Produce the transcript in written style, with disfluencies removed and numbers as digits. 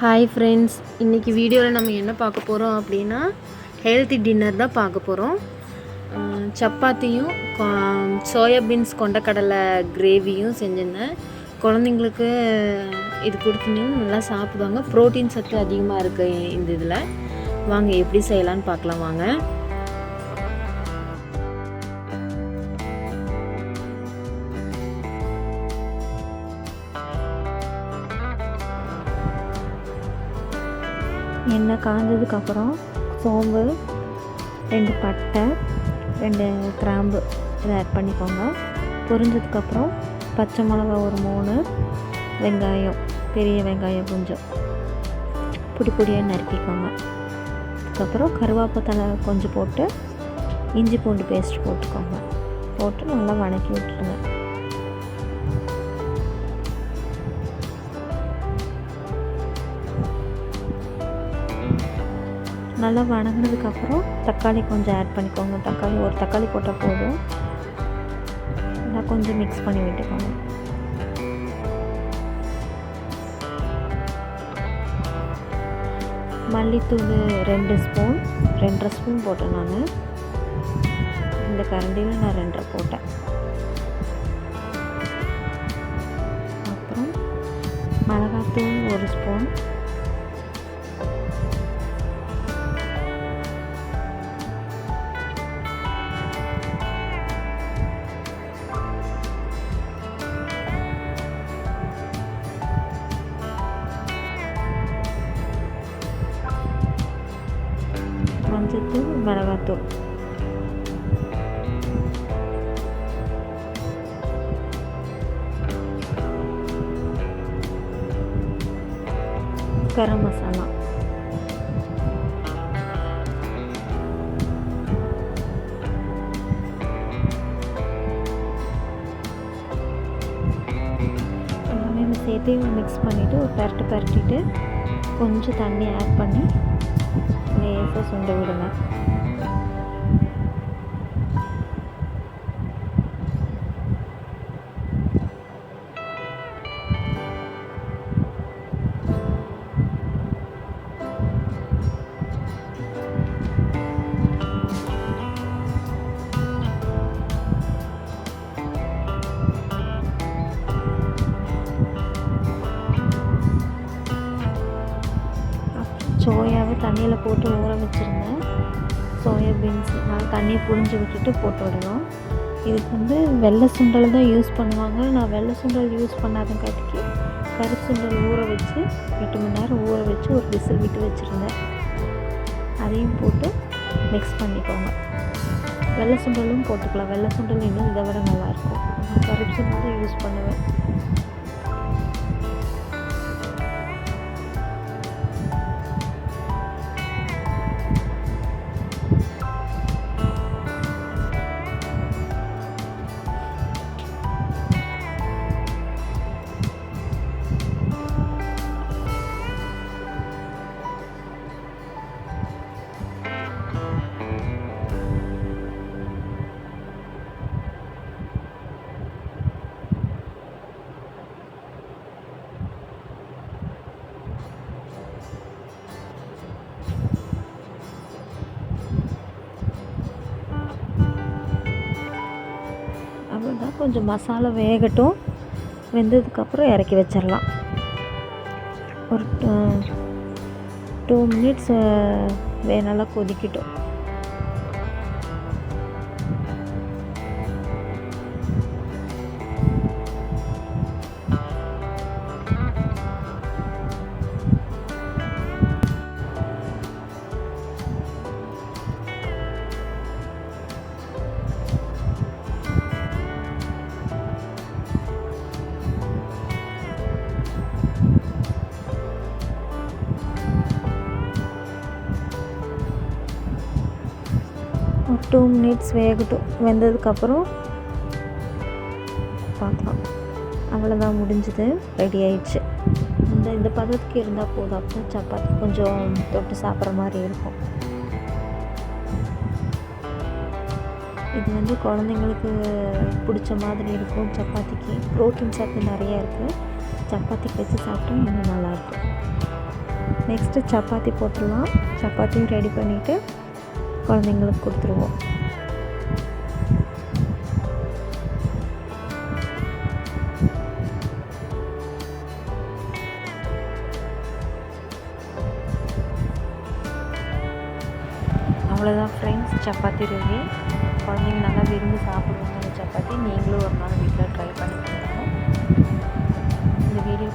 Hi friends, இன்றைக்கி வீடியோவில் நம்ம என்ன பார்க்க போகிறோம் அப்படின்னா ஹெல்த்தி டின்னர் தான் பார்க்க போகிறோம். சப்பாத்தியும் சோயாபீன்ஸ் கொண்டக்கடலை கிரேவியும் செஞ்சுருந்தேன். குழந்தைங்களுக்கு இது கொடுத்தீங்கன்னா நல்லா சாப்பிடுவாங்க. ப்ரோட்டீன் சத்து அதிகமாக இருக்குது இந்த இதில். வாங்க எப்படி செய்யலான்னு பார்க்கலாம் வாங்க. எண்ணெய் காஞ்சதுக்கப்புறம் சோம்பு, 2 பட்டை, 2 கிராம்பு இதை ஆட் பண்ணிக்கோங்க. பொரிஞ்சதுக்கப்புறம் பச்சை மிளகா ஒரு 3, வெங்காயம், பெரிய வெங்காயம் கொஞ்சம் பொடியாக நறுக்கிக்கோங்க. அதுக்கப்புறம் கருவேப்பிலை கொஞ்சம் போட்டு இஞ்சி பூண்டு பேஸ்ட் போட்டுக்கோங்க. போட்டு நல்லா வதக்கி விட்டுருங்க. நல்லா வதங்கினதுக்கப்புறம் தக்காளி கொஞ்சம் ஆட் பண்ணிக்கோங்க. ஒரு தக்காளி போட்டால் போதும். நல்லா கொஞ்சம் மிக்ஸ் பண்ணி விட்டுக்கோங்க. மல்லித்தூள் 2 ஸ்பூன், 2.5 ஸ்பூன் போட்டேன் நான். இந்த கரண்டியில் நான் 2 போட்டேன். அப்புறம் மிளகாத்தூள் 1 ஸ்பூன், மஞ்சத்தூள், மிளகாத்தூள், கரம் மசாலா, எல்லாமே சேர்த்து மிக்ஸ் பண்ணிவிட்டு ஒரு பரட்டிட்டு கொஞ்சம் தண்ணி ஆட் பண்ணி லேசாக சுண்ட விடுங்க. சோயாவை தண்ணியில் போட்டு ஊற வச்சுருந்தேன். சோயாபீன்ஸ் நான் தண்ணியை புழிஞ்சு விட்டுட்டு போட்டு விடணும். இதுக்கு வெள்ளை சுண்டல் தான் யூஸ் பண்ணுவாங்க. நான் வெள்ளை சுண்டல் யூஸ் பண்ணாதங்காட்டிக்கு கருப்பு சுண்டல் ஊற வச்சு 8 மணி நேரம் ஊற வச்சு ஒரு விசில் விட்டு வச்சுருந்தேன். அதையும் போட்டு மிக்ஸ் பண்ணிக்கோங்க. வெள்ளை சுண்டலும் போட்டுக்கலாம். வெள்ளை சுண்டல் இன்னும் இதை விட நல்லாயிருக்கும். நான் கருப்பு சுண்டல் தான் யூஸ் பண்ணுவேன். அவ்வளோதான். கொஞ்சம் மசாலா வேகட்டும். வெந்ததுக்கப்புறம் இறக்கி வச்சிடலாம். ஒரு 2 மினிட்ஸ் நல்லா கொதிக்கட்டும். ஒரு 2 மினிட்ஸ் வேகட்டும். வெந்ததுக்கப்புறம் பார்க்கலாம். அவ்வளோதான், முடிஞ்சது, ரெடி ஆயிடுச்சு. இந்த பதத்துக்கு இருந்தால் போதும். அப்போ சப்பாத்தி கொஞ்சம் தொட்டு சாப்பிட்ற மாதிரி இருக்கும். இது குழந்தைங்களுக்கு பிடிச்ச மாதிரி இருக்கும். சப்பாத்திக்கு ப்ரோட்டீன் சத்து நிறையா இருக்குது. சப்பாத்திக்கு வச்சு சாப்பிட்டா இன்னும் நல்லாயிருக்கும். நெக்ஸ்ட்டு சப்பாத்தி போட்டுடலாம். சப்பாத்தியும் ரெடி பண்ணிவிட்டு குழந்தைங்களுக்கு கொடுத்துருவோம். அவ்வளோதான் ஃப்ரெண்ட்ஸ், சப்பாத்தி ரெடி. குழந்தைங்க நல்லா விரும்பி சாப்பிடுவாங்க இந்த சப்பாத்தி. நீங்களும் ஒரு நாள் வீட்டில் ட்ரை பண்ணி பாருங்கள். இந்த வீடியோ